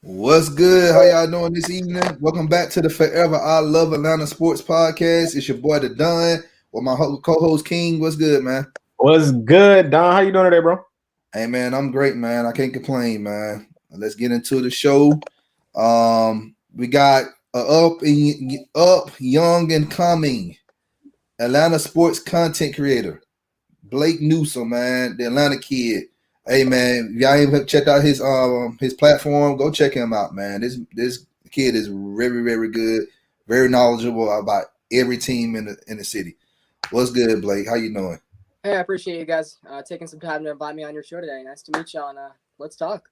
What's good? How y'all doing this evening? Welcome back to the Forever I Love Atlanta Sports Podcast. It's your boy, The Don, with my co-host, King. What's good, man? What's good, Don? How you doing today, bro? Hey, man, I'm great, man. I can't complain, man. Let's get into the show. We got up, young and coming Atlanta sports content creator, Blake Newsom, man, the Atlanta kid. Hey, man, if y'all ain't checked out his platform, go check him out, man. This kid is very, very good, very knowledgeable about every team in the city. What's good, Blake? How you doing? Hey, I appreciate you guys taking some time to invite me on your show today. Nice to meet y'all, and let's talk.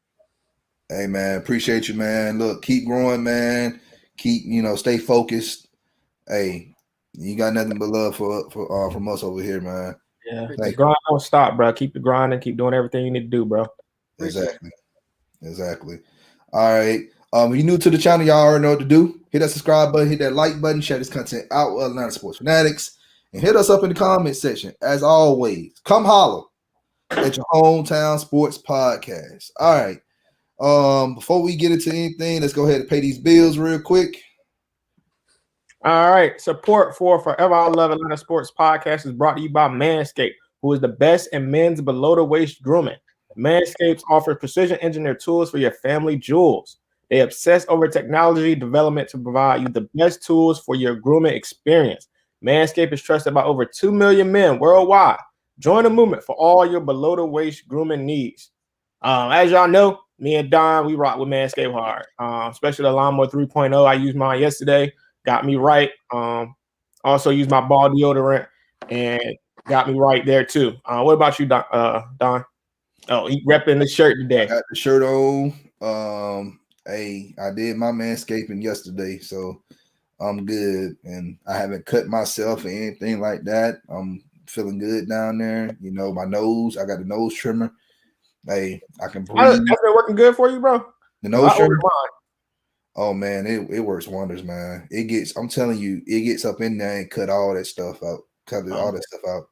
Hey, man, appreciate you, man. Look, keep growing, man. Stay focused. Hey, you got nothing but love from us over here, man. Yeah, the grind don't stop, bro. Keep the grind and keep doing everything you need to do, bro. Exactly. All right. If you're new to the channel, y'all already know what to do. Hit that subscribe button, hit that like button, share this content out with Atlanta Sports Fanatics, and hit us up in the comment section. As always, come holler at your hometown sports podcast. All right. Before we get into anything, let's go ahead and pay these bills real quick. All right. Support for Forever I Love Atlanta Sports Podcast is brought to you by Manscaped, who is the best in men's below the waist grooming. Manscaped offers precision engineered tools for your family jewels. They obsess over technology development to provide you the best tools for your grooming experience. Manscaped is trusted by over 2 million men worldwide. Join the movement for all your below the waist grooming needs. As y'all know, me and Don, we rock with Manscaped hard, especially the Lawnmower 3.0. I used mine yesterday. Got me right. Also used my ball deodorant and got me right there too. What about you, Don? Oh, he repping the shirt today. I got the shirt on. Hey, I did my manscaping yesterday, so I'm good. And I haven't cut myself or anything like that. I'm feeling good down there. You know, my nose, I got the nose trimmer. Hey, I can breathe. That's been working good for you, bro? The nose trimmer? Oh man, it works wonders, man. I'm telling you, it gets up in there and cut all that stuff out. All that stuff out.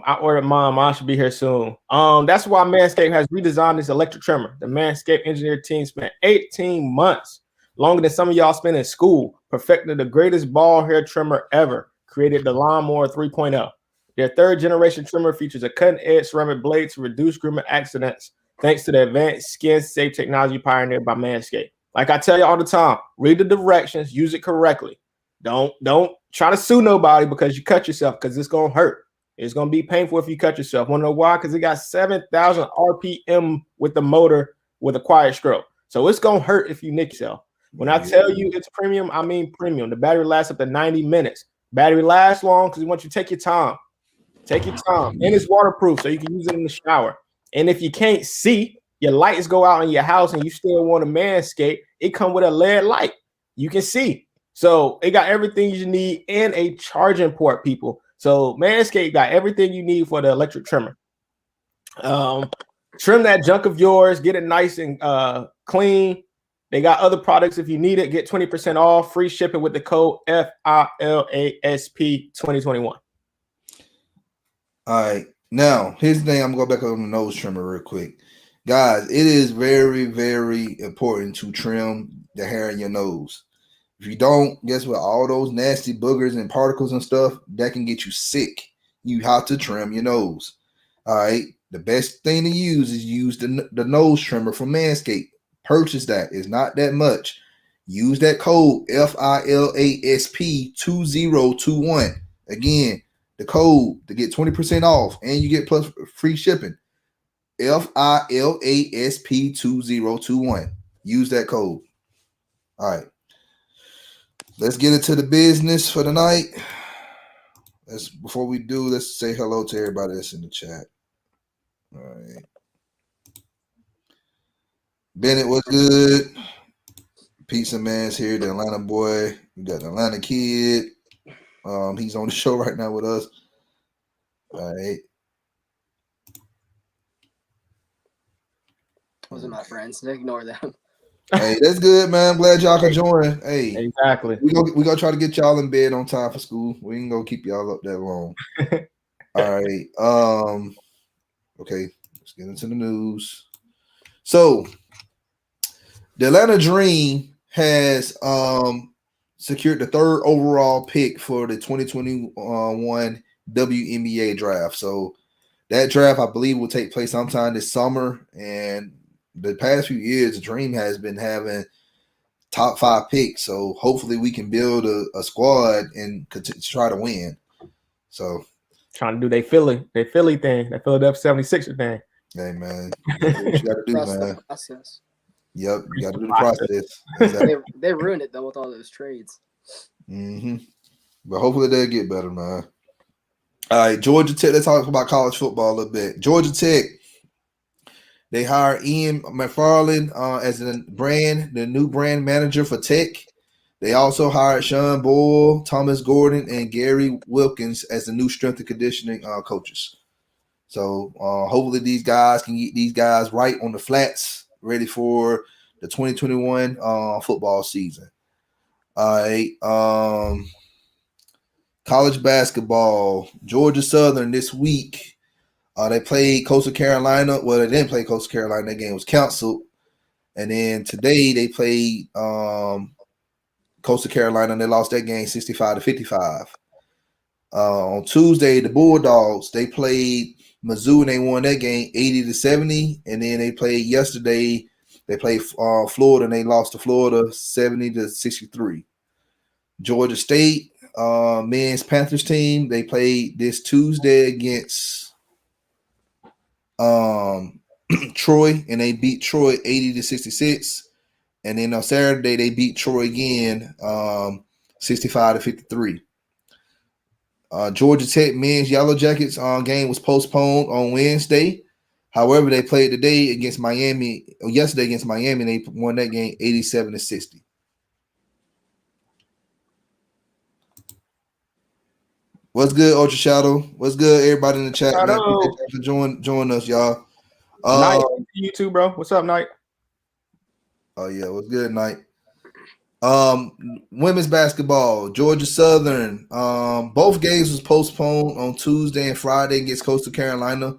I ordered mine. Mine should be here soon. That's why Manscaped has redesigned this electric trimmer. The Manscaped engineer team spent 18 months, longer than some of y'all spent in school, perfecting the greatest ball hair trimmer ever, created the Lawnmower 3.0. Their third generation trimmer features a cutting-edge ceramic blade to reduce grooming accidents, thanks to the advanced skin-safe technology pioneered by Manscaped. Like I tell you all the time, read the directions, use it correctly. Don't try to sue nobody because you cut yourself, because it's gonna hurt. It's gonna be painful if you cut yourself. Want to know why? Because it got 7,000 RPM with the motor with a quiet stroke. So it's gonna hurt if you nick yourself. When I tell you it's premium, I mean premium. The battery lasts up to 90 minutes. Battery lasts long because we want you to take your time. Take your time. And it's waterproof, so you can use it in the shower. And if you can't see, your lights go out in your house and you still want to manscape, it comes with a LED light. You can see. So it got everything you need and a charging port, people. So Manscaped got everything you need for the electric trimmer. Trim that junk of yours, get it nice and clean. They got other products if you need it. Get 20% off, free shipping with the code FILASP 2021. All right. Now, here's the thing. I'm going to go back on the nose trimmer real quick. Guys, it is very, very important to trim the hair in your nose. If you don't, guess what? All those nasty boogers and particles and stuff, that can get you sick. You have to trim your nose. All right. The best thing to use is use the nose trimmer from Manscaped. Purchase that. It's not that much. Use that code FILASP 2021. Again, the code to get 20% off and you get plus free shipping. FILASP 2021. Use that code. All right. Let's get into the business for the night. Before we do, let's say hello to everybody that's in the chat. All right. Bennett, what's good? Pizza Man's here, the Atlanta boy. We got the Atlanta kid. He's on the show right now with us. All right. Those are my friends. Ignore them. Hey, that's good, man. I'm glad y'all can join. Hey, exactly. We gonna try to get y'all in bed on time for school. We ain't gonna keep y'all up that long. All right. Okay, let's get into the news. So, The Atlanta Dream has secured the 3rd overall pick for the 2021 WNBA draft. So that draft, I believe, will take place sometime this summer. And the past few years, the Dream has been having top 5 picks. So hopefully we can build a squad and try to win. So trying to do their Philly thing, that Philadelphia 76er thing. hey man, that's what you got to do, Trust man. the process. Yep, you got to do the process. Exactly. They ruined it though with all those trades. But hopefully they'll get better, man. All right, Georgia Tech. Let's talk about college football a little bit. Georgia Tech. They hired Ian McFarland as the new brand manager for Tech. They also hired Sean Boyle, Thomas Gordon, and Gary Wilkins as the new strength and conditioning coaches. So hopefully these guys can get these guys right on the flats, ready for the 2021 football season. All right. College basketball. Georgia Southern this week. They played Coastal Carolina. Well, they didn't play Coastal Carolina. That game was canceled. And then today they played Coastal Carolina, and they lost that game 65-55. On Tuesday, the Bulldogs, they played Mizzou, and they won that game 80-70. And then they played yesterday, they played Florida, and they lost to Florida 70-63. Georgia State, men's Panthers team, they played this Tuesday against Troy, and they beat Troy 80-66. And then on Saturday they beat Troy again 65-53. Georgia Tech men's Yellow Jackets game was postponed on Wednesday. However, they played today against Miami, or yesterday against Miami, and they won that game 87-60. What's good, Ultra Shadow? What's good, everybody in the chat, man? Thanks for joining us, y'all. Night, you too, bro. What's up, Night? Oh yeah, what's good, Night? Women's basketball, Georgia Southern. Both games was postponed on Tuesday and Friday against Coastal Carolina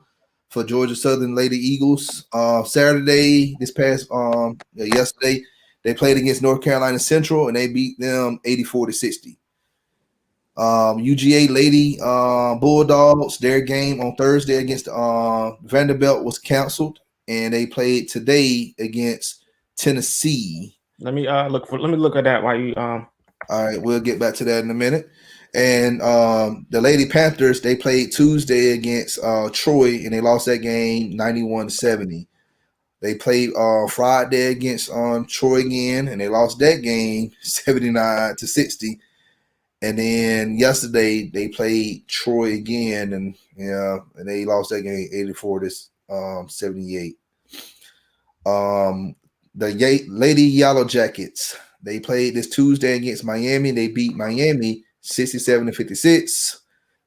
for Georgia Southern Lady Eagles. Saturday, yesterday, they played against North Carolina Central, and they beat them 84-60. UGA Lady Bulldogs, their game on Thursday against Vanderbilt was canceled, and they played today against Tennessee. Let me look at that while you All right, we'll get back to that in a minute. And the Lady Panthers, they played Tuesday against Troy, and they lost that game 91-70. They played Friday against Troy again, and they lost that game 79-60. And then yesterday they played Troy again, and they lost that game 84-78. The Lady Yellow Jackets, they played this Tuesday against Miami. They beat Miami 67-56.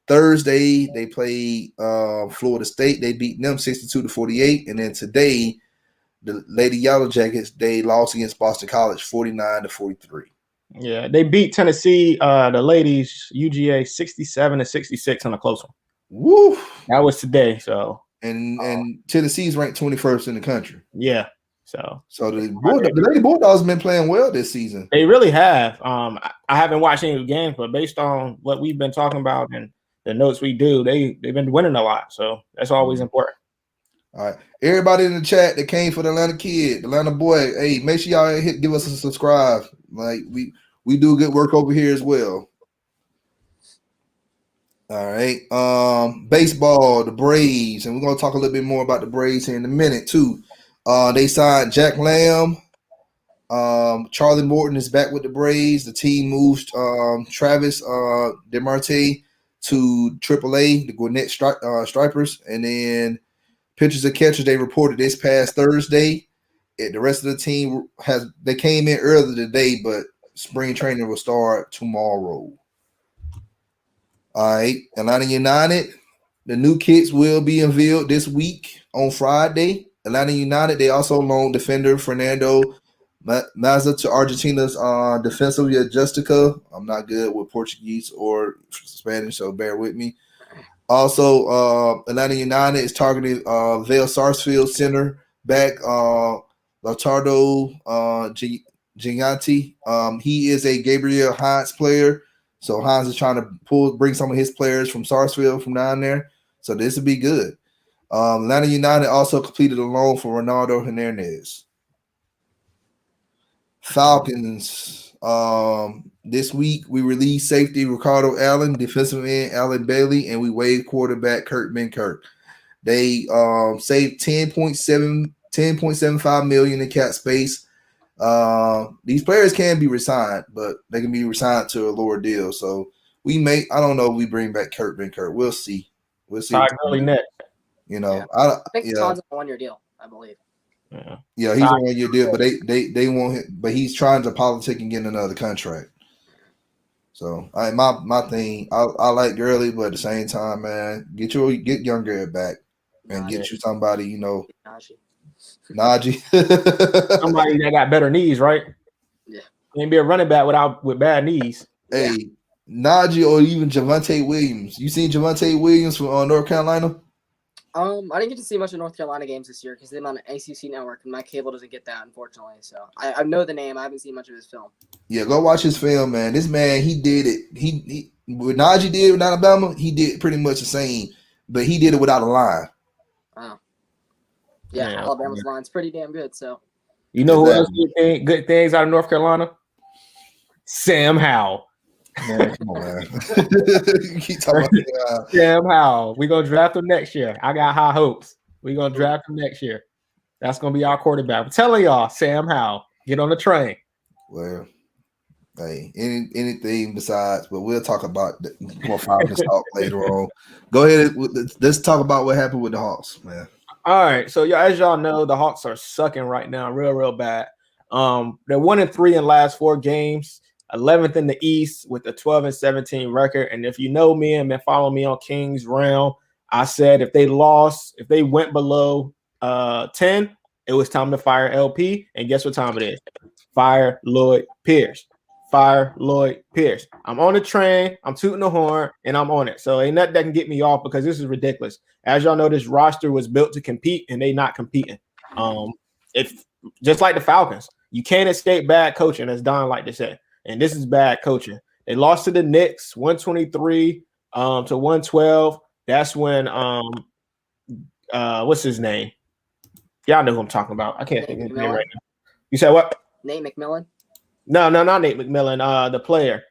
Thursday they played Florida State. They beat them 62-48. And then today, the Lady Yellow Jackets, they lost against Boston College 49-43. Yeah, they beat Tennessee, the ladies, UGA 67-66 on a close one. Woo! That was today. So and Tennessee's ranked 21st in the country. Yeah. So the Lady Bulldogs have been playing well this season. They really have. I haven't watched any of the games, but based on what we've been talking about and the notes we do, they've been winning a lot. So that's always important. All right. Everybody in the chat that came for the Atlanta kid, the Atlanta boy, hey, make sure y'all give us a subscribe. Like we do good work over here as well. All right. Baseball, the Braves, and we're gonna talk a little bit more about the Braves here in a minute too. They signed Jack Lamb. Charlie Morton is back with the Braves. The team moves Travis DeMarte to AAA, the Gwinnett Stripers, and then pitchers and catchers, they reported this past Thursday. The rest of the team they came in earlier today, but spring training will start tomorrow. All right, Atlanta United, the new kits will be unveiled this week on Friday. Atlanta United, they also loaned defender Fernando Mazza to Argentina's Defensa Justica. I'm not good with Portuguese or Spanish, so bear with me. Also, Atlanta United is targeting Vale Sarsfield center back Lautaro Gigante. He is a Gabriel Hines player. So Hines is trying to bring some of his players from Sarsfield from down there. So this would be good. Atlanta United also completed a loan for Ronaldo Hernandez. Falcons. This week we released safety Ricardo Allen, defensive end Allen Bailey, and we waived quarterback Kurt Benkirk. They saved $10.75 million in cap space. These players can be resigned, but they can be resigned to a lower deal. So I don't know if we bring back Kurt Benkirk. We'll see. We'll see. Next. You know, yeah. I think Todd's on a 1-year deal, I believe. Yeah, he's on a 1-year deal, but they want him, but he's trying to politic and get another contract. So my thing, I like Gurley, but at the same time, man, get young girl back and get you somebody, you know. Najee. Somebody that got better knees, right? Yeah. Can't be a running back with bad knees. Hey, Najee or even Javonte Williams. You seen Javonte Williams from North Carolina? I didn't get to see much of North Carolina games this year because they're on an ACC network, and my cable doesn't get that, unfortunately. So I know the name. I haven't seen much of his film. Yeah, go watch his film, man. This man, he did it. He what Najee did with Alabama, he did pretty much the same, but he did it without a line. Oh. Yeah, Alabama's line's pretty damn good. So you know who else did good things out of North Carolina? Sam Howell. Man, come on, man. You keep talking about Sam Howell. We're gonna draft him next year. I got high hopes. We're gonna draft him next year. That's gonna be our quarterback. I'm telling y'all, Sam Howell, get on the train. Well, hey, anything besides, but we'll talk about more Falcons talk later on. Go ahead. Let's talk about what happened with the Hawks, man. All right. So as y'all know, the Hawks are sucking right now, real bad. They're 1-3 in last 4 games. 11th in the East with a 12-17 record. And if you know me and been following me on Kings Realm, I said if they went below 10, it was time to fire LP. And guess what time it is? Fire Lloyd Pierce. Fire Lloyd Pierce. I'm on the train. I'm tooting the horn, and I'm on it. So ain't nothing that can get me off because this is ridiculous. As y'all know, this roster was built to compete, and they not competing. If just like the Falcons, you can't escape bad coaching, as Don like to say. And this is bad coaching. They lost to the Knicks 123 to 112. That's when what's his name? Y'all know who I'm talking about. I can't think of his name right now. You said what? Nate McMillan? No, not Nate McMillan. The player.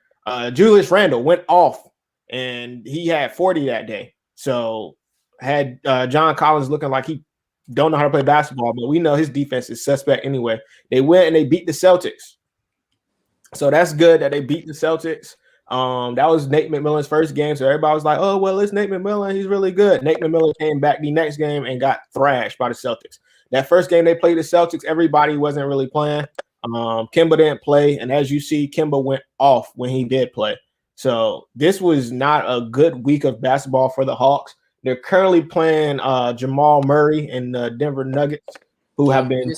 Julius Randle went off and he had 40 that day. So had John Collins looking like he don't know how to play basketball, but we know his defense is suspect anyway. They went and they beat the Celtics. So that's good that they beat the Celtics. That was Nate McMillan's first game. So everybody was like, oh, well, it's Nate McMillan. He's really good. Nate McMillan came back the next game and got thrashed by the Celtics. That first game they played the Celtics, everybody wasn't really playing. Kemba didn't play. And as you see, Kemba went off when he did play. So this was not a good week of basketball for the Hawks. They're currently playing Jamal Murray and the Denver Nuggets, who have been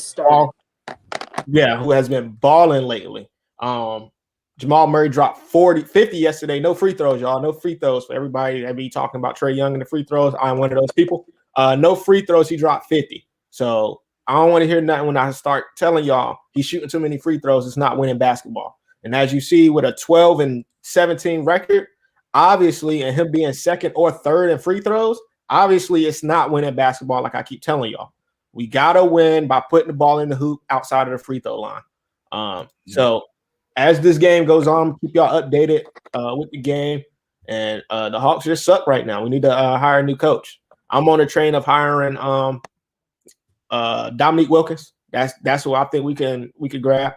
who has been balling lately. Jamal Murray dropped 50 yesterday. No free throws, y'all. No free throws for everybody that be talking about Trae Young and the free throws. I'm one of those people. No free throws. He dropped 50. So I don't want to hear nothing when I start telling y'all he's shooting too many free throws. It's not winning basketball. And as you see with a 12-17 record, obviously, and him being second or third in free throws, obviously it's not winning basketball like I keep telling y'all. We got to win by putting the ball in the hoop outside of the free throw line. So as this game goes on, keep y'all updated with the game. And the Hawks just suck right now. We need to hire a new coach. I'm on a train of hiring Dominique Wilkins. That's who I think we could grab.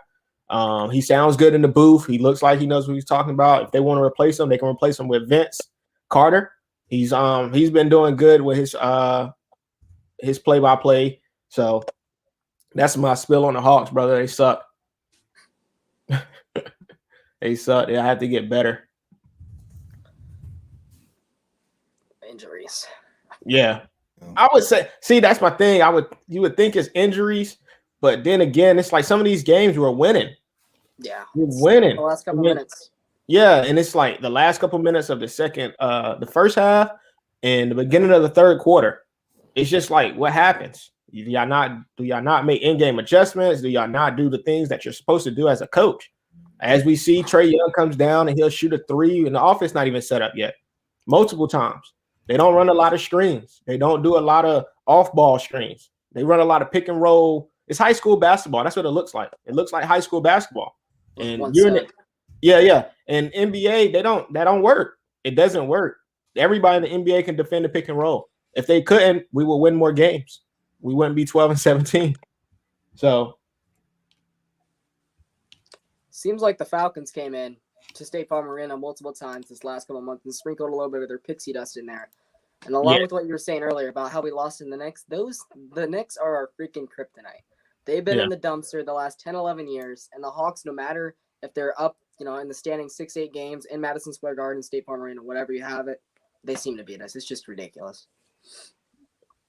He sounds good in the booth. He looks like he knows what he's talking about. If they want to replace him, they can replace him with Vince Carter. He's been doing good with his play-by-play. So that's my spill on the Hawks, brother. They suck. They suck. They have to get better. Injuries. Yeah. I would say, see, that's my thing. You would think it's injuries, but then again, it's like some of these games we're winning. Yeah. We're winning. The last couple minutes. Yeah, and it's like the last couple minutes of the first half and the beginning of the third quarter. It's just like what happens. Do y'all not make in-game adjustments? Do y'all not do the things that you're supposed to do as a coach? As we see, Trae Young comes down and he'll shoot a three, and the offense not even set up yet. Multiple times. They don't run a lot of screens. They don't do a lot of off-ball screens. They run a lot of pick and roll. It's high school basketball. That's what it looks like. It looks like high school basketball. And you're in it. Yeah. And NBA, that don't work. It doesn't work. Everybody in the NBA can defend the pick and roll. If they couldn't, we would win more games. We wouldn't be 12-17. So seems like the Falcons came in to State Farm Arena multiple times this last couple of months and sprinkled a little bit of their pixie dust in there. And along with what you were saying earlier about how we lost in the Knicks, the Knicks are our freaking kryptonite. They've been in the dumpster the last 10, 11 years, and the Hawks, no matter if they're up, in the standing 6-8 games in Madison Square Garden, State Farm Arena, whatever you have it, they seem to beat us. It's just ridiculous.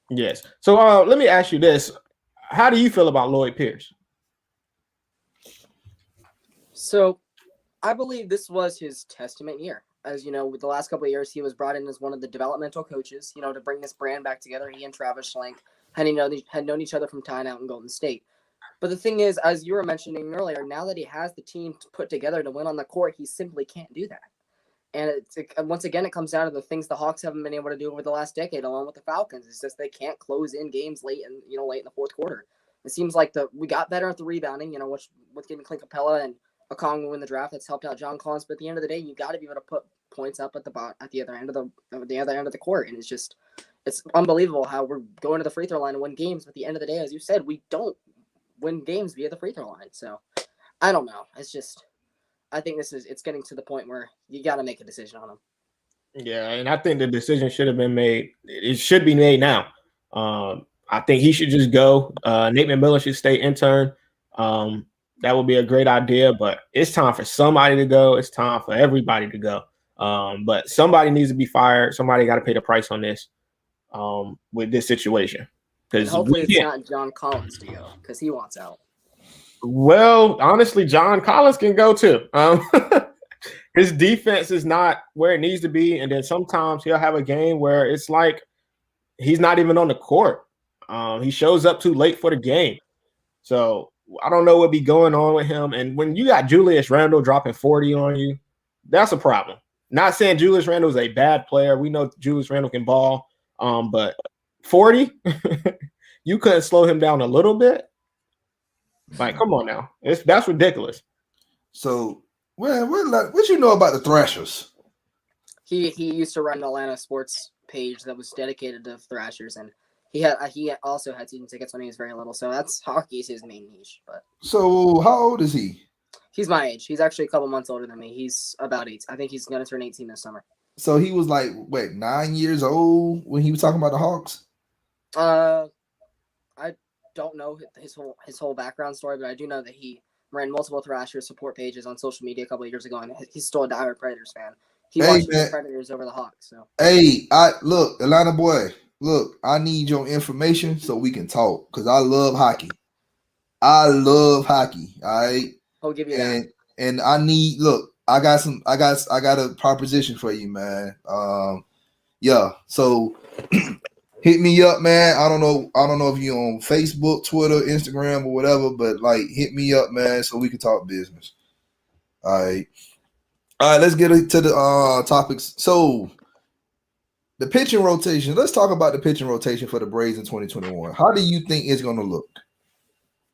Yes. So let me ask you this. How do you feel about Lloyd Pierce? So I believe this was his testament year. As you know, with the last couple of years, he was brought in as one of the developmental coaches, to bring this brand back together. He and Travis Schlenk had known each other from time out in Golden State. But the thing is, as you were mentioning earlier, now that he has the team put together to win on the court, he simply can't do that. And once again, it comes down to the things the Hawks haven't been able to do over the last decade, along with the Falcons. It's just they can't close in games late in the fourth quarter. It seems like we got better at the rebounding, which with getting Clint Capella and Okongwu in the draft, that's helped out John Collins. But at the end of the day, you got to be able to put points up at the other end of the court, and it's unbelievable how we're going to the free throw line and win games. But at the end of the day, as you said, we don't win games via the free throw line. So I don't know. It's just I think it's getting to the point where you got to make a decision on him. Yeah, and I think the decision should have been made. It should be made now. I think he should just go. Nate McMillan should stay intern. That would be a great idea, but it's time for somebody to go. It's time for everybody to go. But somebody needs to be fired. Somebody got to pay the price on this with this situation. Because hopefully it's not John Collins to go because he wants out. Well, honestly, John Collins can go too. His defense is not where it needs to be, and then sometimes he'll have a game where it's like he's not even on the court. He shows up too late for the game. So I don't know what be going on with him. And when you got Julius Randle dropping 40 on you, that's a problem. Not saying Julius Randle is a bad player. We know Julius Randle can ball, but 40, you couldn't slow him down a little bit. Like, come on now, that's ridiculous. So, what you know about the Thrashers? He used to run an Atlanta sports page that was dedicated to Thrashers, and he also had season tickets when he was very little. So hockey's his main niche. But so, how old is he? He's my age. He's actually a couple months older than me. He's about 8. I think he's gonna turn 18 this summer. So he was like 9 years old when he was talking about the Hawks. I don't know his whole background story, but I do know that he ran multiple Thrashers support pages on social media a couple of years ago, and he's still a diehard Predators fan. He watched the Predators over the Hawks. So look, Atlanta boy, look, I need your information so we can talk because I love hockey. All right, I'll give you that. And I need I got a proposition for you, man. So hit me up, man. I don't know if you're on Facebook, Twitter, Instagram, or whatever, but hit me up, man, so we can talk business. All right, let's get into the topics. So the pitching rotation. Let's talk about the pitching rotation for the Braves in 2021. How do you think it's going to look?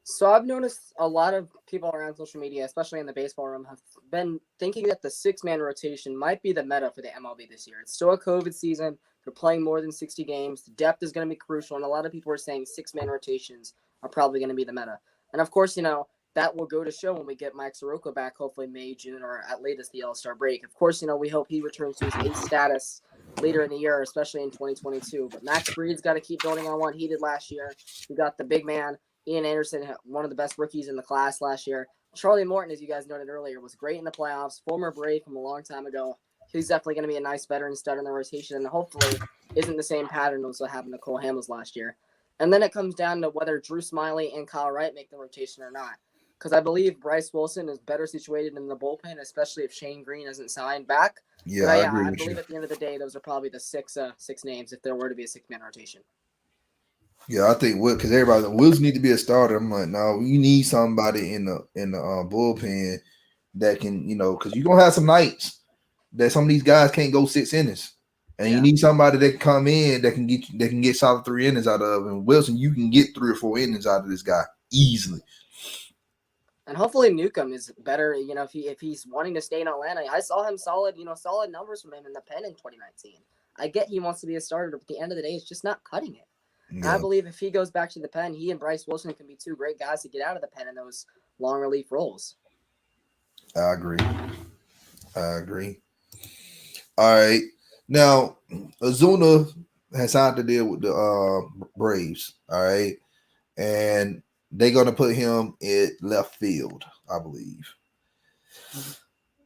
So I've noticed a lot of people around social media, especially in the baseball room, have been thinking that the 6-man rotation might be the meta for the MLB this year. It's still a COVID season. They're playing more than 60 games. The depth is going to be crucial, and a lot of people are saying 6-man rotations are probably going to be the meta. And, of course, that will go to show when we get Mike Soroka back, hopefully May, June, or at latest the All-Star break. Of course, we hope he returns to his ace status later in the year, especially in 2022. But Max Fried's got to keep building on what he did last year. We got the big man, Ian Anderson, one of the best rookies in the class last year. Charlie Morton, as you guys noted earlier, was great in the playoffs, former Brave from a long time ago. He's definitely going to be a nice veteran stud in the rotation, and hopefully isn't the same pattern as what happened to Cole Hamels last year. And then it comes down to whether Drew Smyly and Kyle Wright make the rotation or not. Because I believe Bryce Wilson is better situated in the bullpen, especially if Shane Green isn't signed back. Yeah, I believe at the end of the day, those are probably the six names if there were to be a 6-man rotation. Yeah, I think because everybody Wills need to be a starter. I'm like, no, you need somebody in the bullpen that can, because you're gonna have some nights that some of these guys can't go 6 innings, and you need somebody that can come in that can get solid 3 innings out of. And Wilson, you can get 3 or 4 innings out of this guy easily. And hopefully Newsom is better. If he's wanting to stay in Atlanta, I saw him solid numbers from him in the pen in 2019. I get he wants to be a starter, but at the end of the day, it's just not cutting it. Yeah. And I believe if he goes back to the pen, he and Bryce Wilson can be two great guys to get out of the pen in those long relief roles. I agree. All right. Now, Ozuna has signed to deal with the Braves. All right. And they're going to put him at left field, I believe.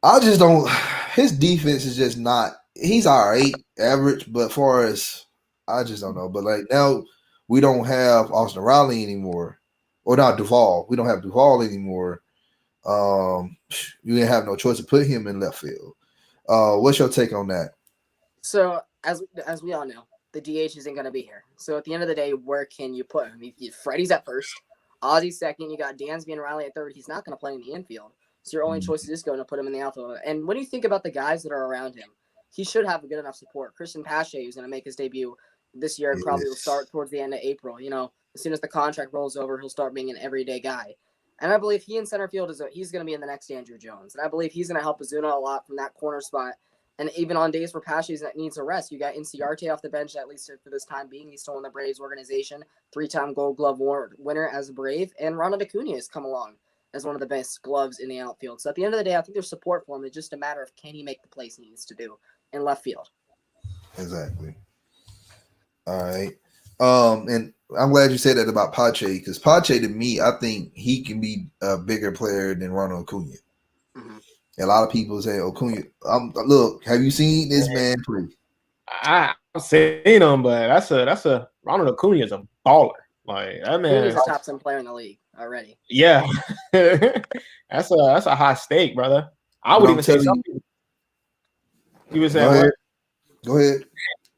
I just don't. His defense is just not. He's all right, average, but far as I just don't know. But like now, we don't have Austin Riley anymore, or not Duvall. We don't have Duvall anymore. You didn't have no choice to put him in left field. What's your take on that? So as we all know, the DH isn't going to be here. So at the end of the day, where can you put him? Freddie's at first, Ozzy's second. You got Dansby and Riley at third. He's not going to play in the infield. So your only choice is just going to put him in the outfield. And when you think about the guys that are around him, he should have a good enough support. Christian Pache, who's going to make his debut this year, probably will start towards the end of April. As soon as the contract rolls over, he'll start being an everyday guy. And I believe he in center field he's going to be in the next Andrew Jones. And I believe he's going to help Ozuna a lot from that corner spot. And even on days where Pache needs a rest, you got Inciarte off the bench, at least for this time being. He's still in the Braves organization, 3-time Gold Glove winner as a Brave. And Ronald Acuna has come along as one of the best gloves in the outfield. So at the end of the day, I think there's support for him. It's just a matter of can he make the plays he needs to do in left field. Exactly. All right. And I'm glad you said that about Pache, because Pache, to me, I think he can be a bigger player than Ronald Acuna. Mm-hmm. A lot of people say Acuna. Look, have you seen this man play? I've seen him, but that's a Ronald Acuna is a baller. Like that man is a top 10 player in the league already. Yeah, that's a high stake, brother. I would even say something. He was saying, Go ahead.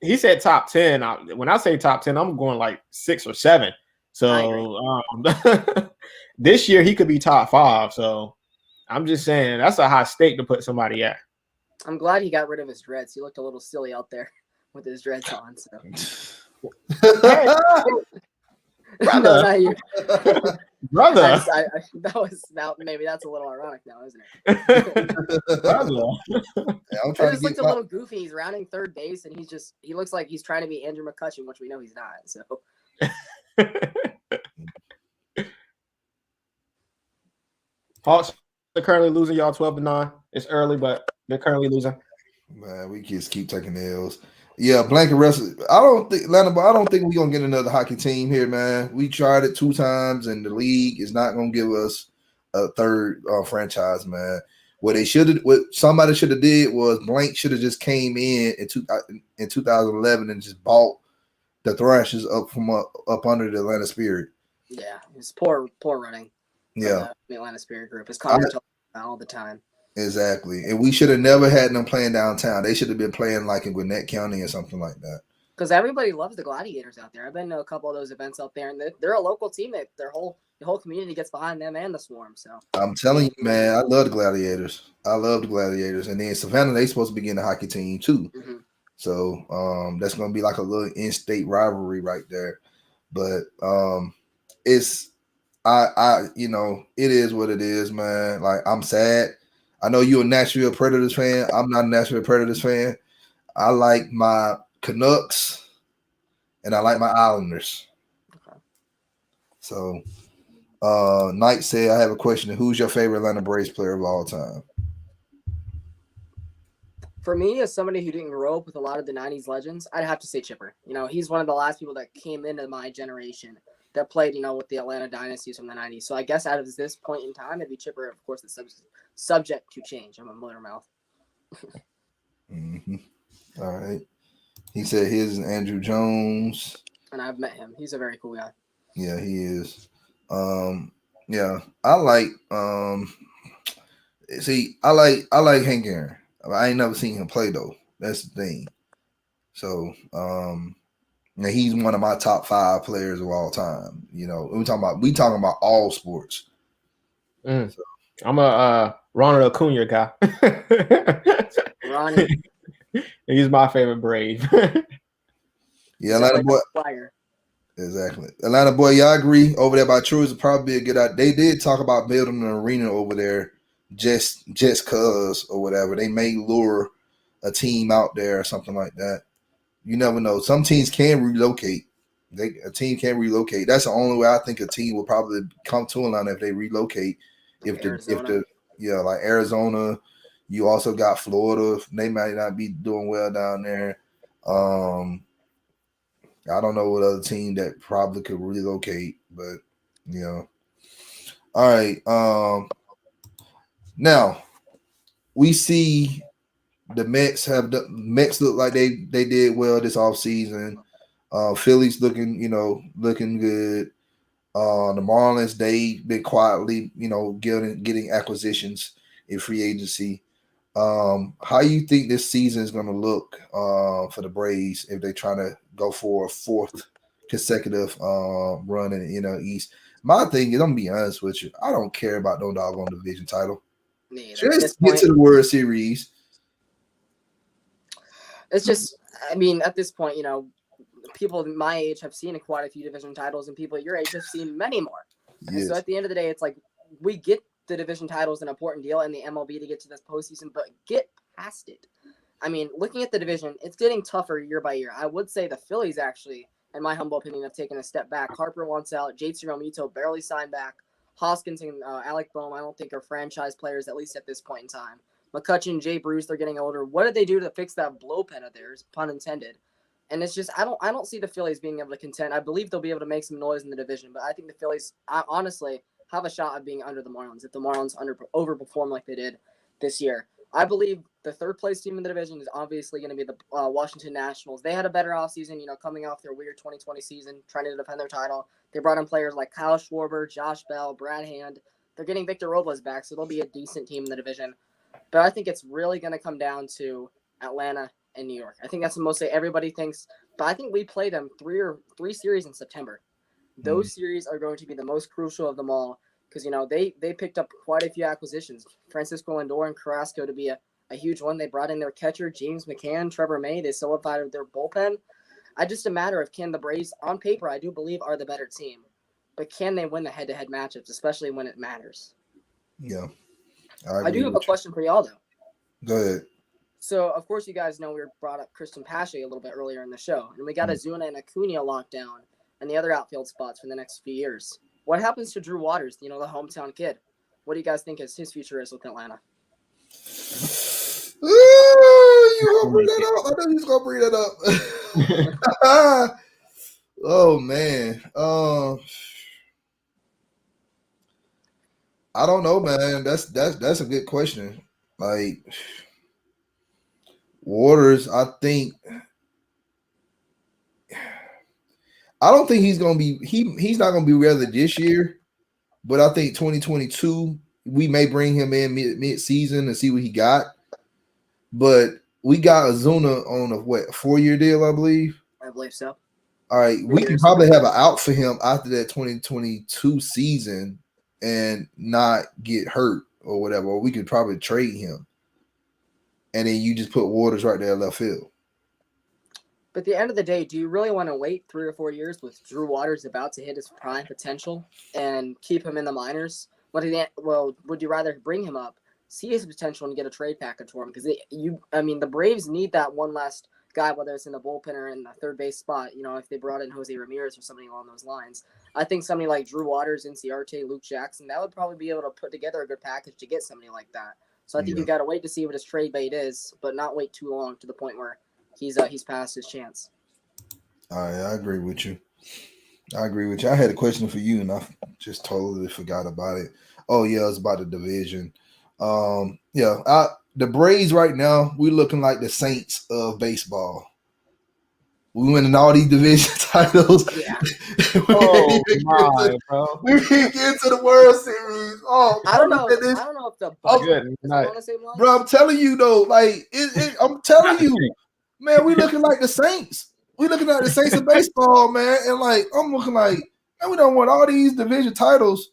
He said top 10. When I say top 10, I'm going like 6 or 7. So this year he could be top 5. So I'm just saying that's a high stake to put somebody at. I'm glad he got rid of his dreads. He looked a little silly out there with his dreads on. So. Brother. No, not you. Brother. Maybe that's a little ironic now, isn't it? Brother. Yeah, he just looks a little goofy. He's rounding third base, and he looks like he's trying to be Andrew McCutcheon, which we know he's not. So. Hawks are currently losing, y'all 12-9. It's early, but they're currently losing. Man, we just keep taking L's. Yeah, blanket wrestling. I don't think we're gonna get another hockey team here, man. We tried it 2 times, and the league is not gonna give us a third franchise, man. What somebody should have did was Blank should have just came in 2011 and just bought the Thrashers up from up under the Atlanta Spirit. Yeah, it's poor running. Yeah, the Atlanta Spirit group is commenting all the time. Exactly, and we should have never had them playing downtown. They should have been playing like in Gwinnett County or something like that. Because everybody loves the Gladiators out there. I've been to a couple of those events out there, and they're a local team. The whole community gets behind them and the Swarm. So I'm telling you, man, I love the Gladiators. And then Savannah, they supposed to be getting the hockey team too. Mm-hmm. So that's gonna be like a little in-state rivalry right there. But it's it is what it is, man. Like I'm sad. I know you're a Nashville Predators fan. I'm not a Nashville Predators fan. I like my Canucks and I like my Islanders. Okay. So Knight said, I have a question. Who's your favorite Atlanta Braves player of all time? For me, as somebody who didn't grow up with a lot of the 90s legends, I'd have to say Chipper. He's one of the last people that came into my generation that played, with the Atlanta dynasties from the 90s. So I guess out of this point in time, it'd be Chipper. Of course, it's subject to change. I'm a motor mouth. Mm-hmm. All right. He said his is Andrew Jones. And I've met him. He's a very cool guy. Yeah, he is. Yeah, I like I like Hank Aaron. I ain't never seen him play though. That's the thing. So And he's one of my top 5 players of all time. You know, we talking about all sports. So. I'm a Ronald Acuna guy. Ronnie. He's my favorite Brave. Yeah, Atlanta boy. Exactly. Atlanta boy, y'all agree over there by Truist would probably be a good idea. They did talk about building an arena over there just cause or whatever. They may lure a team out there or something like that. You never know. Some teams can relocate. A team can relocate. That's the only way I think a team will probably come to Atlanta if they relocate. Like Arizona, you also got Florida. They might not be doing well down there. I don't know what other team that probably could relocate, but you know. All right. Now we see the Mets look like they did well this offseason. Phillies looking good. The Marlins, they've been quietly, getting acquisitions in free agency. How you think this season is going to look for the Braves if they try to go for a 4th consecutive run in the East? My thing is, I'm gonna be honest with you, I don't care about no doggone division title. Just get to the World Series. It's just, I mean, at this point, people my age have seen quite a few division titles, and people your age have seen many more. Yes. So at the end of the day, it's like we get the division titles an important deal in the MLB to get to this postseason, but get past it. I mean, looking at the division, it's getting tougher year by year. I would say the Phillies actually, in my humble opinion, have taken a step back. Harper wants out. JT Realmuto barely signed back. Hoskins and Alec Boehm, I don't think are franchise players, at least at this point in time. McCutchen, Jay Bruce, they're getting older. What did they do to fix that blowpen of theirs, pun intended? And it's just I don't see the Phillies being able to contend. I believe they'll be able to make some noise in the division, but I think the Phillies, honestly, have a shot of being under the Marlins if the Marlins overperform like they did this year. I believe the 3rd place team in the division is obviously going to be the Washington Nationals. They had a better offseason, coming off their weird 2020 season, trying to defend their title. They brought in players like Kyle Schwarber, Josh Bell, Brad Hand. They're getting Victor Robles back, so they'll be a decent team in the division. But I think it's really going to come down to Atlanta and New York. I think that's mostly everybody thinks, but I think we play them three series in September. Those series are going to be the most crucial of them all because, they picked up quite a few acquisitions. Francisco Lindor and Carrasco to be a huge one. They brought in their catcher, James McCann, Trevor May. They solidified their bullpen. Just a matter of can the Braves, on paper, I do believe are the better team, but can they win the head-to-head matchups, especially when it matters? Yeah. I do have a question for y'all, though. Go ahead. So, of course, you guys know we brought up Christian Pache a little bit earlier in the show, and we got Azuna and Acuna locked down and the other outfield spots for the next few years. What happens to Drew Waters, the hometown kid? What do you guys think his future is with Atlanta? You gonna bring that up? I know he's gonna bring that up. Oh man. I don't know, man. That's a good question. Like Waters, I don't think he's gonna be he's not gonna be ready this year, but I think 2022 we may bring him in mid season and see what he got. But we got Azuna on a 4-year deal, I believe. I believe so. All right, we can probably have an out for him after that 2022 season and not get hurt or whatever. Or we could probably trade him. And then you just put Waters right there left field. But at the end of the day, do you really want to wait 3 or 4 years with Drew Waters about to hit his prime potential and keep him in the minors? Would you rather bring him up, see his potential, and get a trade package for him? Because the Braves need that one last guy, whether it's in the bullpen or in the third base spot. If they brought in Jose Ramirez or somebody along those lines, I think somebody like Drew Waters, Inciarte, Luke Jackson, that would probably be able to put together a good package to get somebody like that. So I think you got to wait to see what his trade bait is, but not wait too long to the point where he's past his chance. All right, I agree with you. I had a question for you, and I just totally forgot about it. Oh yeah, it's about the division. The Braves right now, we're looking like the Saints of baseball. We winning all these division titles. Yeah. Oh my, bro. We can't get to the World Series. Oh, I don't know if the bro, I'm telling you though, like I'm telling you, man, we looking like the Saints. We looking at the Saints of baseball, man, and like I'm looking like, man, we don't want all these division titles,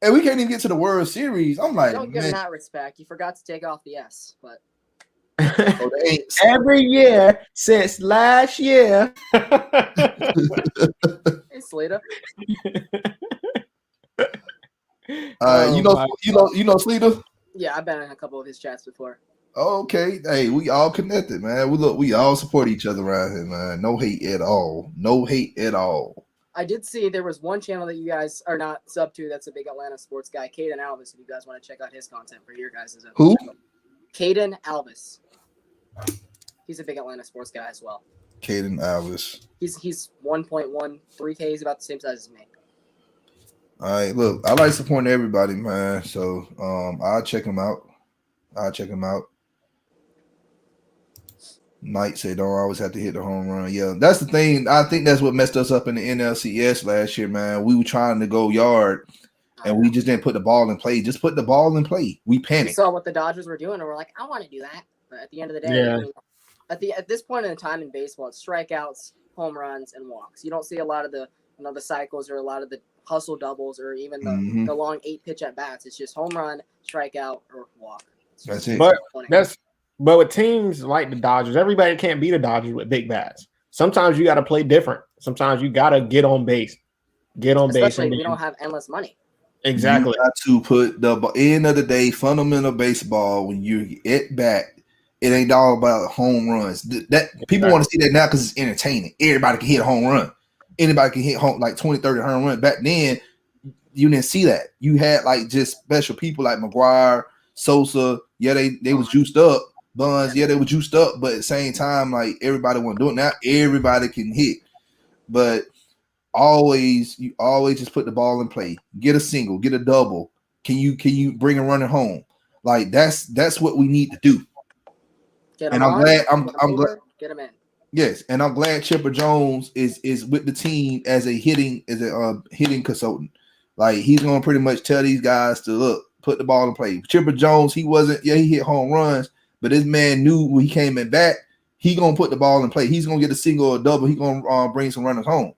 and we can't even get to the World Series. I'm like, You don't give man, him that respect. You forgot to take off the S, but oh, they ain't. Every year since last year. hey, Slater. You know, Sleeter. Yeah, I've been in a couple of his chats before. Okay, hey, we all connected, man. We all support each other around here, man. No hate at all. No hate at all. I did see there was one channel that you guys are not sub to. That's a big Atlanta sports guy, Caden Alvis. If you guys want to check out his content for your guys' Who? Caden Alvis. He's a big Atlanta sports guy as well. Caden Alvis. He's 1.13K. He's about the same size as me. All right, look, I like supporting everybody, man. So I'll check him out. Knight said don't always have to hit the home run. Yeah, that's the thing. I think that's what messed us up in the NLCS last year, man. We were trying to go yard, and we just didn't put the ball in play. Just put the ball in play. We panicked. We saw what the Dodgers were doing, and we're like, I want to do that. But at the end of the day, Yeah. I mean, at this point in time in baseball, it's strikeouts, home runs, and walks. You don't see a lot of the the cycles or a lot of the hustle doubles or even the long 8-pitch at bats. It's just home run, strikeout, or walk. That's it. But with teams like the Dodgers, everybody can't beat the Dodgers with big bats. Sometimes you got to play different. Sometimes you got to get on base. Especially if we don't have endless money. Exactly. You got to put the end of the day, fundamental baseball, when you get back, it ain't all about home runs. That people want to see that now because it's entertaining. Everybody can hit a home run. Anybody can hit home like 20, 30 home run. Back then, you didn't see that. You had like just special people like McGuire, Sosa. Yeah, they was juiced up. Buns, yeah, they were juiced up, but at the same time, like everybody want to do it. Now everybody can hit. But you always just put the ball in play. Get a single, get a double. Can you bring a runner home? Like that's what we need to do. And I'm glad get him in. Yes, and I'm glad Chipper Jones is with the team as a hitting consultant. Like he's gonna pretty much tell these guys to put the ball in play. Chipper Jones, he hit home runs, but this man knew when he came in back, he gonna put the ball in play. He's gonna get a single or a double. He gonna bring some runners home.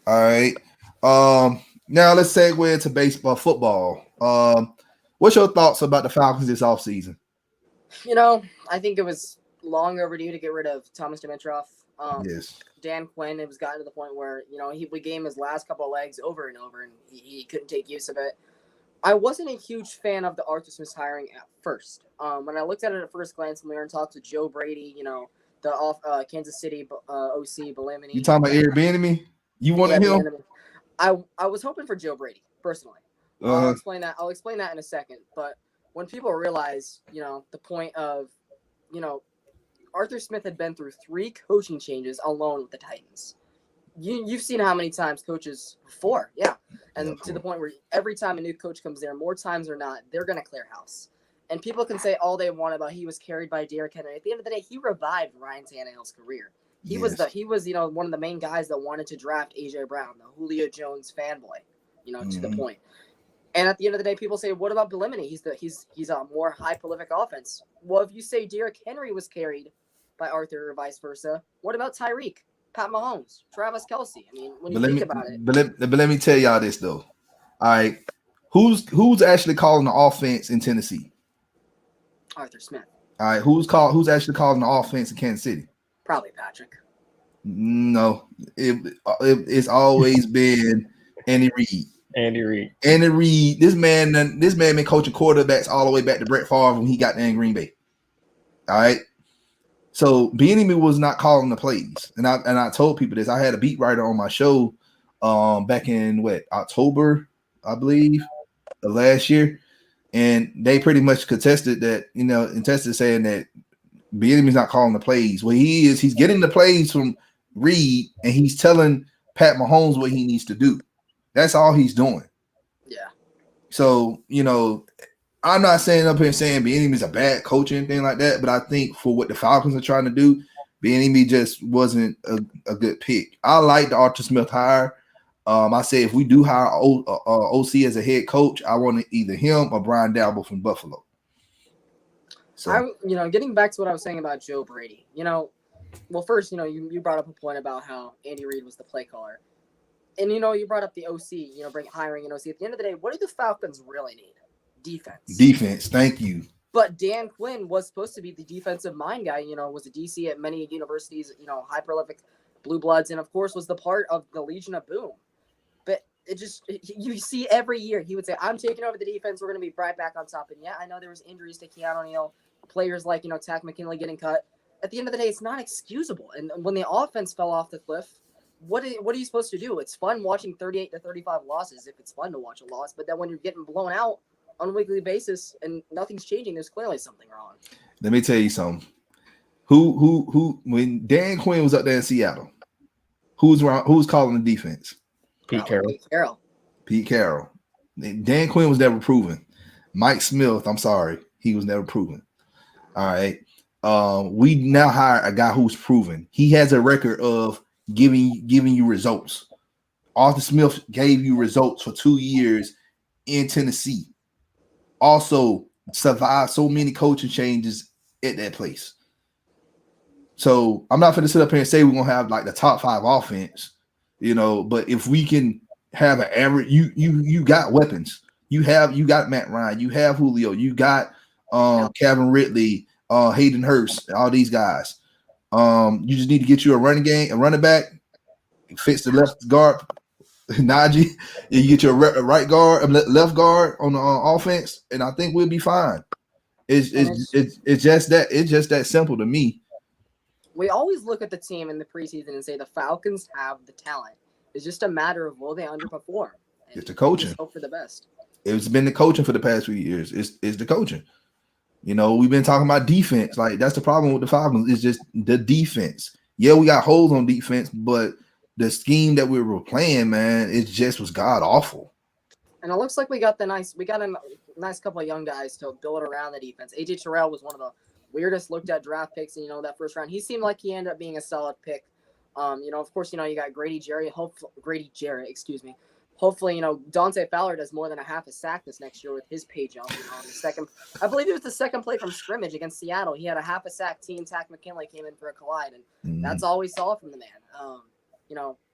All right. Now let's segue into baseball, football. What's your thoughts about the Falcons this offseason? I think it was long overdue to get rid of Thomas Dimitroff. Yes. Dan Quinn, it was gotten to the point where, we gave him his last couple of legs over and over, and he couldn't take use of it. I wasn't a huge fan of the Arthur Smith hiring at first. When I looked at it at first glance, when we were in talks with Joe Brady, the Kansas City OC, Belamini. You talking about Eric Bieniemy? You wanted him? I was hoping for Joe Brady, personally. I'll explain that in a second. But when people realize, the point of, Arthur Smith had been through 3 coaching changes alone with the Titans. You've seen how many times coaches 4, yeah. And to the point where every time a new coach comes there, more times or not, they're going to clear house. And people can say all they want about he was carried by Derrick Henry. At the end of the day, he revived Ryan Tannehill's career. He was one of the main guys that wanted to draft AJ Brown, the Julio Jones fanboy, to the point. And at the end of the day, people say, what about Belamini? He's a more high prolific offense. Well, if you say Derrick Henry was carried by Arthur or vice versa, what about Tyreek, Pat Mahomes, Travis Kelce? I mean, when you think about it. But let me tell y'all this though. All right, who's actually calling the offense in Tennessee? Arthur Smith. All right, who's actually calling the offense in Kansas City? Probably Patrick. No, it's always been Andy Reid. Andy Reid. This man been coaching quarterbacks all the way back to Brett Favre when he got there in Green Bay. All right. So Bieniemy was not calling the plays, and I told people this. I had a beat writer on my show, back in October, I believe, of last year, and they pretty much contested that, saying that Bieniemy's not calling the plays. Well, he's getting the plays from Reid, and he's telling Pat Mahomes what he needs to do. That's all he's doing. Yeah. So, I'm not saying up here saying Bieniemy's a bad coach or anything like that, but I think for what the Falcons are trying to do, Bieniemy just wasn't a good pick. I like the Arthur Smith hire. I say if we do hire OC as a head coach, I want either him or Brian Daboll from Buffalo. So getting back to what I was saying about Joe Brady, well, first, you brought up a point about how Andy Reid was the play caller. And, you brought up the OC, hiring an OC. At the end of the day, what do the Falcons really need? Defense. Defense, thank you. But Dan Quinn was supposed to be the defensive mind guy, was a DC at many universities, high prolific blue bloods, and, of course, was the part of the Legion of Boom. But you see every year, he would say, I'm taking over the defense. We're going to be right back on top. And, yeah, I know there was injuries to Keanu O'Neal, players like, Takk McKinley getting cut. At the end of the day, it's not excusable. And when the offense fell off the cliff, what are you supposed to do? It's fun watching 38 to 35 losses if it's fun to watch a loss. But then when you're getting blown out on a weekly basis and nothing's changing, there's clearly something wrong. Let me tell you something. Who when Dan Quinn was up there in Seattle, who's calling the defense? Pete Carroll. Pete Carroll. Dan Quinn was never proven. Mike Smith, I'm sorry, he was never proven. All right. We now hire a guy who's proven. He has a record of giving you results. Arthur Smith gave you results for 2 years in Tennessee. Also survived so many coaching changes at that place. So I'm not going to sit up here and say we're going to have like the top 5 offense, but if we can have an average, you got weapons. You got Matt Ryan, you have Julio, you got Calvin Ridley, Hayden Hurst, all these guys. You just need to get you a running back, fix the left guard, Najee, and you get your right guard, left guard on the offense, and I think we'll be fine. It's just that simple to me. We always look at the team in the preseason and say the Falcons have the talent. It's just a matter of will they underperform. It's the coaching. Just hope for the best. It's been the coaching for the past few years. It's the coaching. We've been talking about defense. Like, that's the problem with the Falcons. It's just the defense. Yeah, we got holes on defense, but the scheme that we were playing, man, it just was god awful. And it looks like we got a nice couple of young guys to build around the defense. AJ Terrell was one of the weirdest looked at draft picks in, that first round. He seemed like he ended up being a solid pick. Of course, you got Grady Jarrett, excuse me. Hopefully, Dante Fowler does more than a half a sack this next year with his pay jump. I believe it was the second play from scrimmage against Seattle. He had a half a sack. Takk McKinley came in for a collide, and that's all we saw from the man.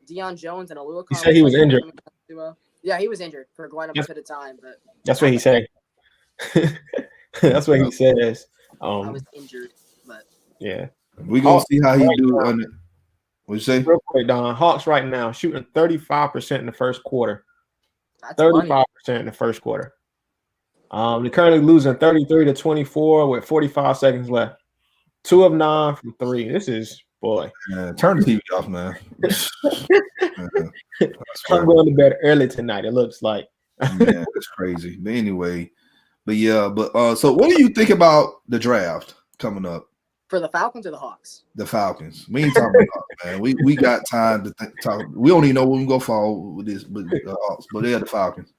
Deion Jones and Alua. He said he was injured. Yeah, he was injured for quite a bit of time. But that's what he said. That's what he says. I was injured, but yeah, we're gonna see how he do on it. What'd you say? Real quick, Don. Hawks right now shooting 35% in the first quarter. That's 35% in the first quarter. They're currently losing 33-24 with 45 seconds left. 2 of 9 from 3. This is turn the TV off, man. I'm going to bed early tonight. It looks like. Yeah, it's crazy. But anyway, so what do you think about the draft coming up? For the Falcons or the Hawks? The Falcons. We ain't talking about it, man. We got time to talk. We don't even know when we go fall with this, but they're the Falcons.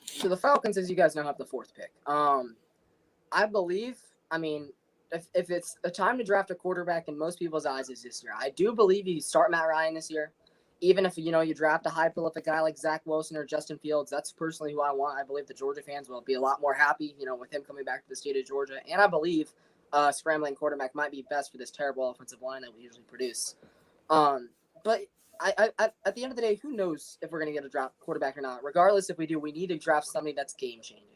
So the Falcons, as you guys know, have the 4th pick. I believe. If it's a time to draft a quarterback in most people's eyes is this year, I do believe you start Matt Ryan this year. Even if you draft a high prolific guy like Zach Wilson or Justin Fields, that's personally who I want. I believe the Georgia fans will be a lot more happy, with him coming back to the state of Georgia, and I believe. Scrambling quarterback might be best for this terrible offensive line that we usually produce. But I at the end of the day, who knows if we're going to get a draft quarterback or not? Regardless, if we do, we need to draft somebody that's game changing.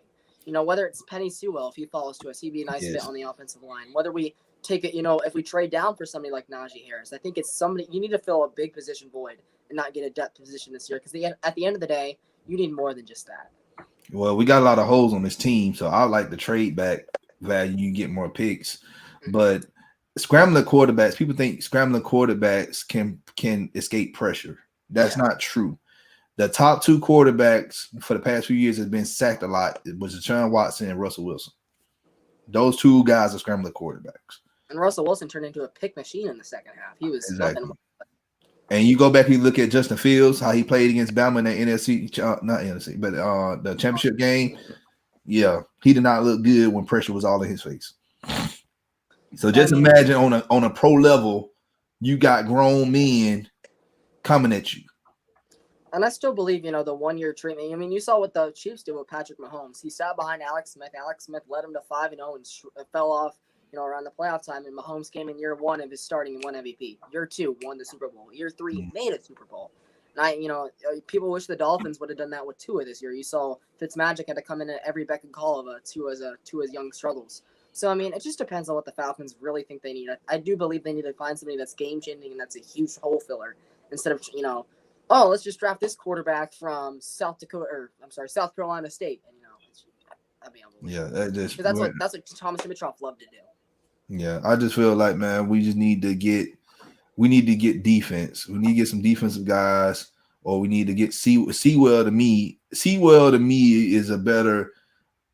Whether it's Penny Sewell, if he falls to us, he'd be a nice fit on the offensive line. Whether we take it, if we trade down for somebody like Najee Harris, I think it's somebody you need to fill a big position void and not get a depth position this year. Because at the end of the day, you need more than just that. Well, we got a lot of holes on this team, so I like the trade back value. You get more picks, but scrambling quarterbacks, people think scrambling quarterbacks can escape pressure. That's not true. The top 2 quarterbacks for the past few years has been sacked a lot. It was Deshaun Watson and Russell Wilson. Those 2 guys are scrambling quarterbacks. And Russell Wilson turned into a pick machine in the second half. He was nothing. And you go back and you look at Justin Fields, how he played against Bama in the the championship game. Yeah, he did not look good when pressure was all in his face. So just imagine on a pro level, you got grown men coming at you. And I still believe, the 1-year treatment. You saw what the Chiefs did with Patrick Mahomes. He sat behind Alex Smith. Alex Smith led him to 5-0 and fell off. around the playoff time, and Mahomes came in year 1 of his starting and won MVP. Year 2, won the Super Bowl. Year 3, made a Super Bowl. And people wish the Dolphins would have done that with Tua this year. You saw Fitzmagic had to come in at every beck and call of Tua's young struggles. So, I mean, it just depends on what the Falcons really think they need. I do believe they need to find somebody that's game-changing and that's a huge hole filler instead of, let's just draft this quarterback from South Carolina State. And, that'd be unbelievable. Yeah, that's what Thomas Dimitroff loved to do. Yeah, I just feel like, man, we need to get defense. We need to get some defensive guys, or we need to get Sewell to me. Sewell to me is a better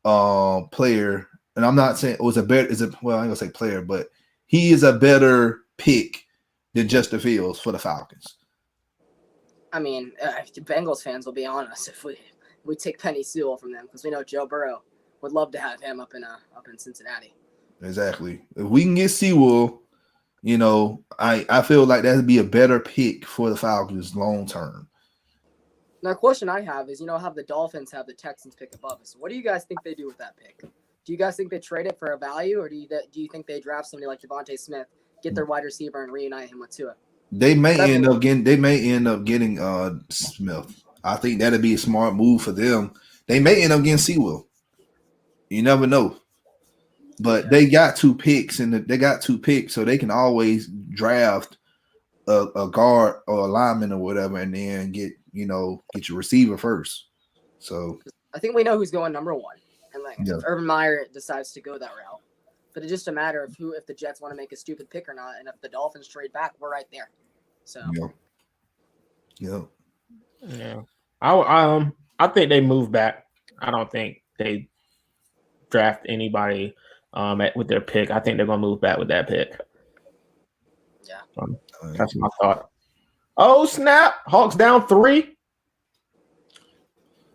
player. And I'm not saying well, I ain't gonna say player, but he is a better pick than Justin Fields for the Falcons. I mean, the Bengals fans will be on us if we take Penny Sewell from them, because we know Joe Burrow would love to have him up in Cincinnati. Exactly. If we can get Sewell, I feel like that'd be a better pick for the Falcons long term. Now, a question I have is, have the Dolphins have the Texans pick above us. What do you guys think they do with that pick? Do you guys think they trade it for a value, or do you think they draft somebody like Devontae Smith, get their wide receiver, and reunite him with Tua? They may end up getting Smith. I think that'd be a smart move for them. They may end up getting Sewell. You never know. But they got 2 picks, so they can always draft a guard or a lineman or whatever, and then get your receiver first. So I think we know who's going number 1, and if Urban Meyer decides to go that route. But it's just a matter of if the Jets want to make a stupid pick or not, and if the Dolphins trade back, we're right there. So yeah. I think they move back. I don't think they draft anybody with their pick. I think they're gonna move back with that pick. Yeah, that's my thought. Oh snap! Hawks down 3.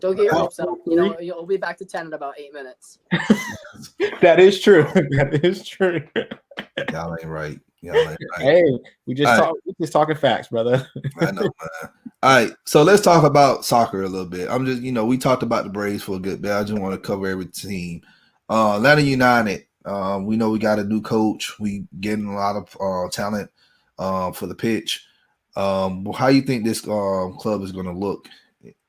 Don't get your hopes up. You'll be back to 10 in about 8 minutes. That is true. That is true. Y'all ain't right. Hey, we just talking facts, brother. I know, man. All right, so let's talk about soccer a little bit. I'm just, we talked about the Braves for a good bit. I just want to cover every team. Atlanta United. We know we got a new coach. We getting a lot of talent for the pitch. How you think this club is going to look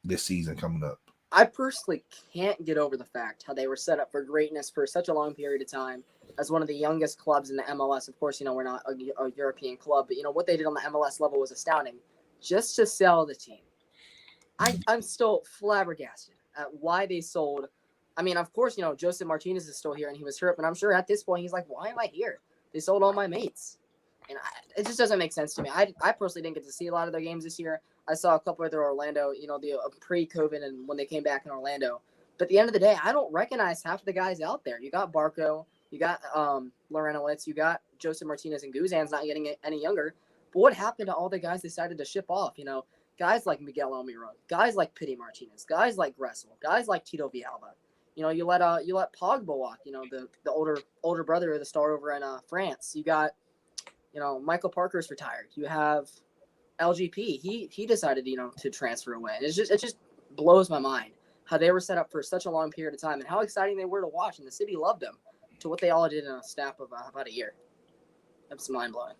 this season coming up? I personally can't get over the fact how they were set up for greatness for such a long period of time as one of the youngest clubs in the MLS. Of course, we're not a European club, but what they did on the MLS level was astounding. Just to sell the team. I'm still flabbergasted at why they sold. I mean, of course, Joseph Martinez is still here and he was hurt, but I'm sure at this point he's like, why am I here? They sold all my mates. And it just doesn't make sense to me. I personally didn't get to see a lot of their games this year. I saw a couple of their Orlando, the pre-COVID and when they came back in Orlando. But at the end of the day, I don't recognize half of the guys out there. You got Barco, you got Lorenowitz, you got Joseph Martinez, and Guzan's not getting any younger. But what happened to all the guys they decided to ship off? Guys like Miguel Almiron, guys like Pity Martinez, guys like Gressel, guys like Tito Villalba. You let Pogba walk. The older brother of the star over in France. You got Michael Parker's retired. You have LGP. He decided to transfer away. It just blows my mind how they were set up for such a long period of time and how exciting they were to watch. And the city loved them to what they all did in a snap of about a year. That's mind blowing.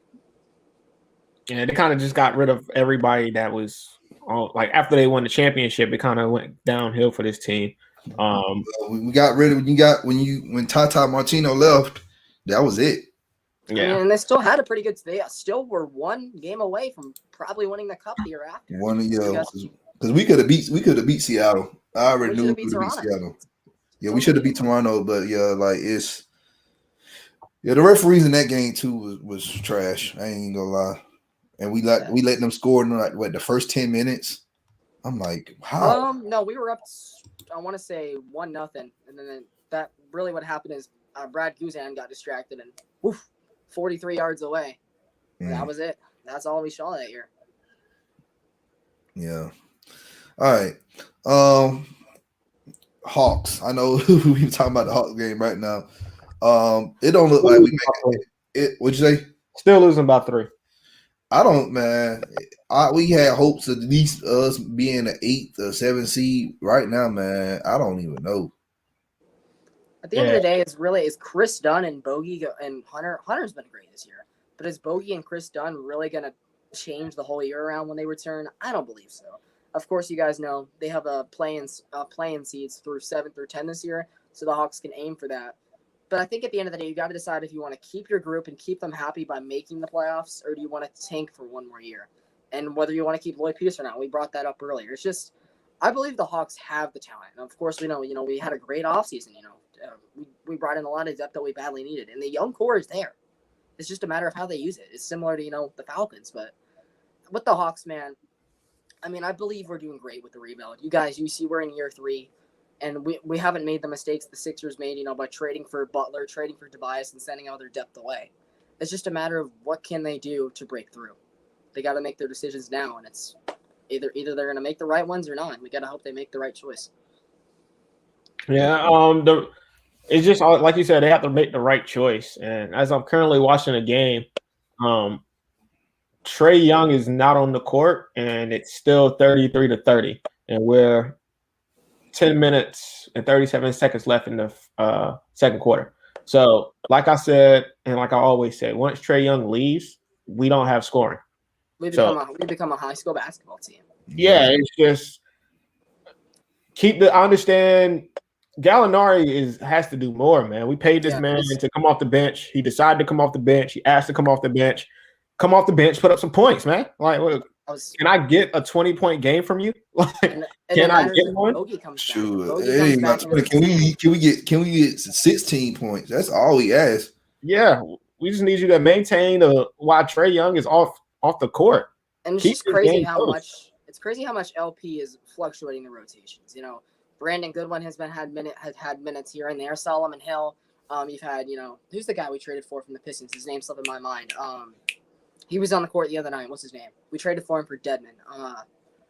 Yeah, they kind of just got rid of everybody that was after they won the championship. It kind of went downhill for this team. We got rid of when Tata Martino left. That was it. Yeah, and they still had a pretty good. They still were 1 game away from probably winning the cup the year after. Because we could have beat Seattle. I already knew we could have beat Seattle. Yeah, we should have beat Toronto, but the referees in that game too was trash. I ain't gonna lie. And we let them score in the first 10 minutes. I'm like, how? No, we were up. I want to say 1-0, and then that really what happened is Brad Guzan got distracted and 43 yards away. That was it. That's all we saw that year. Yeah. All right. Hawks. I know we're talking about the Hawks game right now. It don't look like we make it. What'd you say? Still losing by 3. I don't, man. We had hopes of at least us being an 8th or 7th seed right now, man. I don't even know. At the end of the day, is Chris Dunn and Bogey and Hunter. Hunter's been great this year, but is Bogey and Chris Dunn really gonna change the whole year around when they return? I don't believe so. Of course, you guys know they have a play-in seeds through 7 through 10 this year, so the Hawks can aim for that. But I think at the end of the day, you got to decide if you want to keep your group and keep them happy by making the playoffs, or do you want to tank for one more year? And whether you want to keep Lloyd Pierce or not, we brought that up earlier. It's just, I believe the Hawks have the talent. And of course, we know, we had a great offseason. We brought in a lot of depth that we badly needed, and the young core is there. It's just a matter of how they use it. It's similar to the Falcons, but with the Hawks, man. I mean, I believe we're doing great with the rebuild. You guys, you see we're in year 3, and we haven't made the mistakes the Sixers made, by trading for Butler, trading for Tobias, and sending all their depth away. It's just a matter of what can they do to break through. They got to make their decisions now, and it's either they're going to make the right ones or not. We got to hope they make the right choice. Yeah, it's just like you said, they have to make the right choice. And as I'm currently watching a game, Trae Young is not on the court, and it's still 33-30, and we're 10 minutes and 37 seconds left in the second quarter. So, like I said, and like I always say, once Trae Young leaves, we don't have scoring. We become a high school basketball team. Yeah, it's just I understand Gallinari has to do more, man. We paid this man to come off the bench. He decided to come off the bench. He asked to come off the bench. Come off the bench, put up some points, man. Like, can I get a 20-point game from you? Can I get one? Sure. Hey, can we get 16 points? That's all we ask. Yeah, we just need you to maintain while Trae Young is off the court. And it's just crazy how much LP is fluctuating the rotations. Brandon Goodwin has had minutes here and there. Solomon Hill. You've had who's the guy we traded for from the Pistons? His name's slipping my mind. He was on the court the other night. What's his name? We traded for him for Deadman.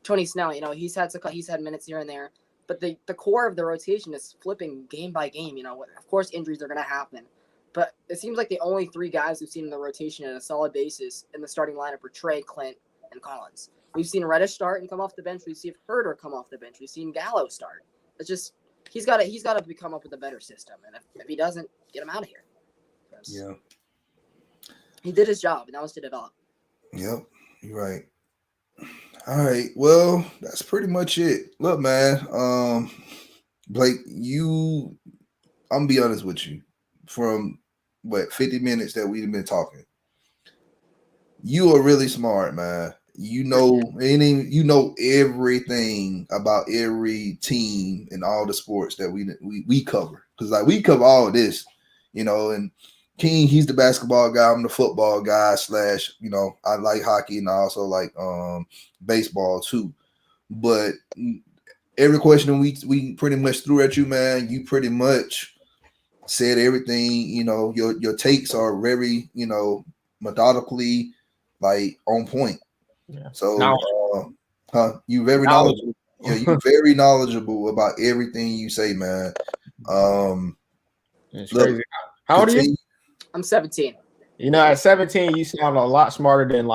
Tony Snell. He's had minutes here and there, but the core of the rotation is flipping game by game. Of course injuries are going to happen, but it seems like the only 3 guys we've seen in the rotation on a solid basis in the starting lineup are Trae, Clint, and Collins. We've seen Reddish start and come off the bench. We've seen Herder come off the bench. We've seen Gallo start. It's just he's got to come up with a better system, and if he doesn't, get him out of here. Yeah. He did his job, and that was to develop. Yep, you're right. All right, well, that's pretty much it. Look, man, Blake, I'm gonna be honest with you. From 50 minutes that we've been talking, you are really smart, man. You know everything about every team and all the sports that we cover, because we cover all of this, and King, he's the basketball guy. I'm the football guy / I like hockey and I also like baseball too. But every question we pretty much threw at you, man, you pretty much said everything. Your takes are very, methodically on point. Yeah. So you very knowledgeable. Yeah, you're very knowledgeable about everything you say, man. It's crazy. How old are you? I'm 17. At 17, you sound a lot smarter than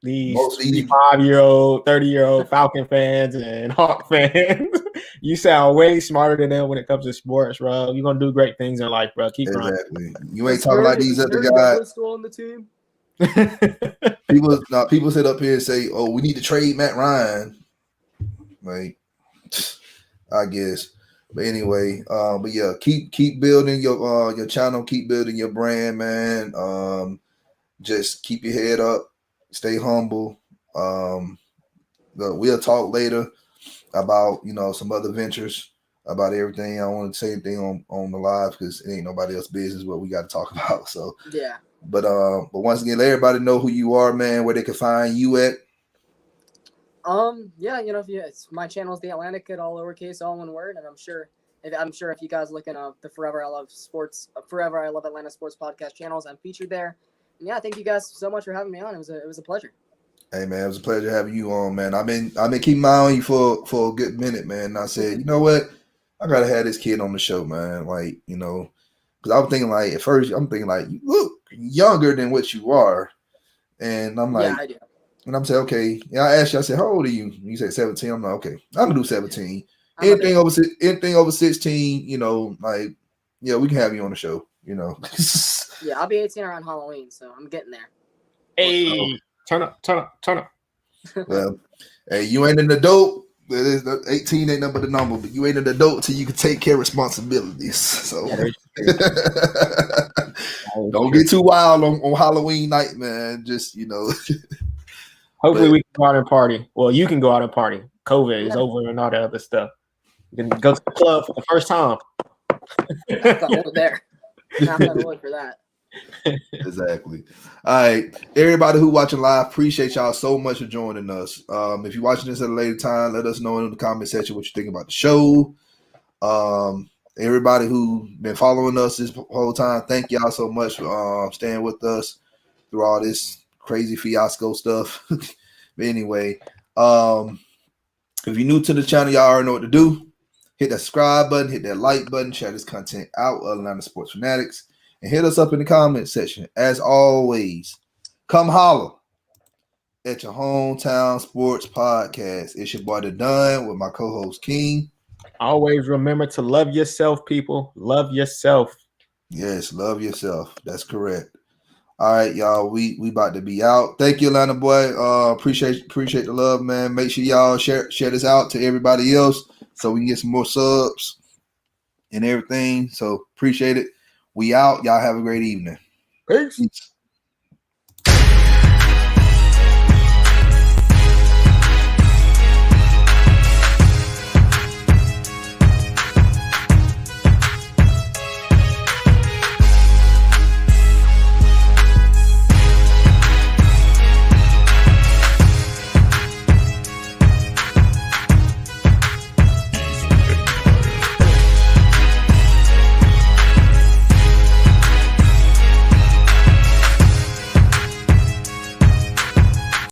these 25-year-old, 30-year-old Falcon fans and Hawk fans. You sound way smarter than them when it comes to sports, bro. You're gonna do great things in life, bro. Keep running. You ain't talking like these other guys. Still on the team. People sit up here and say, "Oh, we need to trade Matt Ryan." I guess. But anyway, but yeah, keep building your channel, keep building your brand, man. Just keep your head up, stay humble. We'll talk later about some other ventures, about everything. I don't want to say anything on the live because it ain't nobody else's business what we got to talk about. So yeah. But once again, let everybody know who you are, man, where they can find you at. It's my channel is The Atlantic Kid, all lowercase, all one word, and I'm sure if you guys look in the Forever I Love Atlanta Sports podcast channels, I'm featured there. And yeah, thank you guys so much for having me on. It was a pleasure. Hey man, it was a pleasure having you on, man. I've been keeping my eye on you for a good minute, man. And I said, you know what, I gotta have this kid on the show, man. Because I was thinking at first, you look younger than what you are, and I'm like, yeah, I do. And I'm saying, okay. Yeah, I asked you, I said, how old are you? You said 17. I'm like, okay, I'm gonna do 17. Anything over 16, Yeah, we can have you on the show. You know. Yeah, I'll be 18 around Halloween, so I'm getting there. Hey, turn up. Well, hey, you ain't an adult. 18 ain't nothing but the number, but you ain't an adult till you can take care of responsibilities. So don't get too wild on Halloween night, man. Just Hopefully we can go out and party. Well, you can go out and party. COVID is over and all that other stuff. You can go to the club for the first time. Knock on wood there. Knock on wood for that. Exactly. All right, everybody who watching live, appreciate y'all so much for joining us. If you're watching this at a later time, let us know in the comment section what you think about the show. Everybody who been following us this whole time, thank y'all so much for staying with us through all this crazy fiasco stuff. But anyway, if you're new to the channel, y'all already know what to do. Hit that subscribe button, hit that like button, share this content out with Atlanta Sports Fanatics, and hit us up in the comment section. As always, come holler at your hometown sports podcast. It's your boy The Dunn with my co-host King. Always remember to love yourself, people. Love yourself. Yes, love yourself. That's correct. All right, y'all. We about to be out. Thank you, Atlanta boy. Appreciate the love, man. Make sure y'all share this out to everybody else so we can get some more subs and everything. So appreciate it. We out. Y'all have a great evening. Peace.